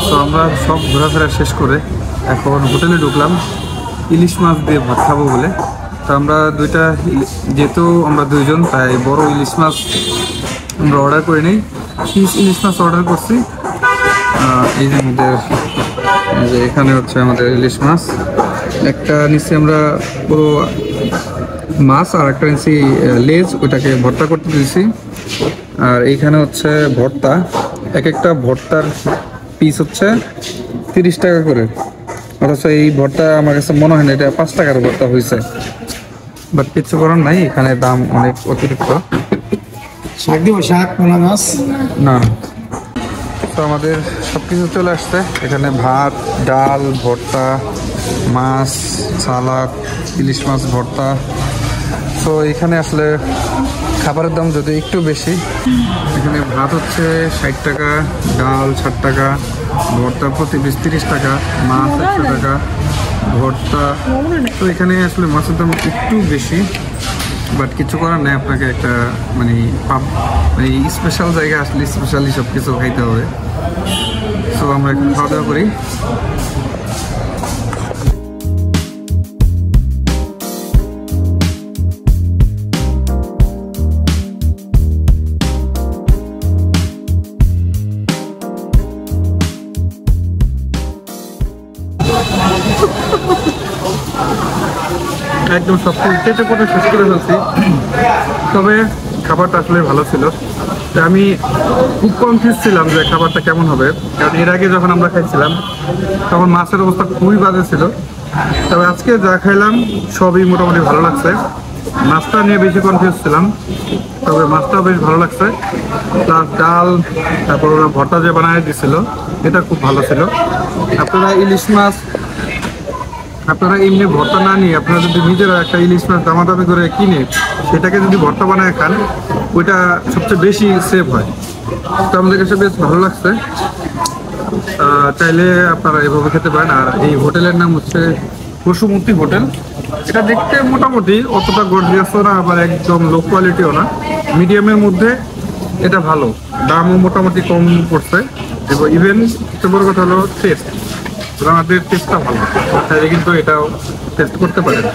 তো আমরা সব ঘোরাফেরা শেষ করে এখন হোটেলে ঢুকলাম ইলিশ মাছ দিয়ে ভাত খাবো বলে। তো আমরা যেহেতু আমরা দুইজন, তাই বড় ইলিশ মাছ আমরা অর্ডার করে নিই। পিস ইলিশ মাছ অর্ডার করছি। এই যে এখানে হচ্ছে আমাদের ইলিশ মাছ, একটা নিচ্ছি আমরা পুরো মাছ, আর একটা নিচ্ছি লেজ, ওইটাকে ভর্তা করতে দিয়েছি। আর এইখানে হচ্ছে ভর্তা, এক একটা ভর্তার পিস হচ্ছে 30 টাকা করে। অথচ এই ভর্তা আমার কাছে মনে হয় না এটা 5 টাকার ভর্তা হয়েছে, বাট কিছু করার নাই, এখানে দাম অনেক অতিরিক্ত। না, তো আমাদের সব কিছু চলে আসছে এখানে, ভাত, ডাল, ভর্তা, মাছ, সালাদ, ইলিশ মাছ ভর্তা। তো এখানে আসলে খাবারের দাম যদি একটু বেশি। এখানে ভাত হচ্ছে 60 টাকা, ডাল 60 টাকা, ভর্তা প্রতি পিস 30 টাকা, মাছ 100 টাকা, ভর্তা। তো এখানে আসলে মাছের দাম একটু বেশি, বাট কিছু করার নেই, আপনাকে একটা মানে স্পেশাল জায়গায় আসলে স্পেশালি সব কিছু খাইতে হবে। সো আমরা এখন খাওয়া দাওয়া করি। একদম সব কিছু করে শেষ করে ফেলছি, তবে খাবারটা আসলে ভালো ছিল। তো আমি খুব কনফিউজ ছিলাম যে খাবারটা কেমন হবে, কারণ এর আগে যখন আমরা খাইছিলাম তখন মাছের অবস্থা খুবই বাজে ছিল। তবে আজকে যা খাইলাম সবই মোটামুটি ভালো লাগছে। মাছটা নিয়ে বেশি কনফিউজ ছিলাম, তবে মাছটাও বেশ ভালো লাগছে। প্লাস ডাল, তারপর ওরা ভর্তা যে বানায় দিছিল এটা খুব ভালো ছিল। আপনারা ইলিশ মাছ আপনারা এমনি ভর্তা না নিয়ে আপনারা যদি নিজেরা একটা ইলিশ মাছ দামাদামি করে কিনে সেটাকে যদি ভর্তা বানায় খান, ওইটা সবচেয়ে বেশি সেভ হয়। তো আমাদের কাছে বেশ ভালো লাগছে, চাইলে আপনারা এভাবে খেতে পারেন। আর এই হোটেলের নাম হচ্ছে বসুমতী হোটেল। এটা দেখতে মোটামুটি অতটা গর্জিয়াসও না, আবার একদম লো কোয়ালিটিও না, মিডিয়ামের মধ্যে। এটা ভালো, দামও মোটামুটি কম পড়ছে, এবং ইভেন সবচেয়ে বড় কথা হলো টেস্ট, আমাদের টেস্টটা ভালো, তাই কিন্তু এটাও টেস্ট করতে পারেন।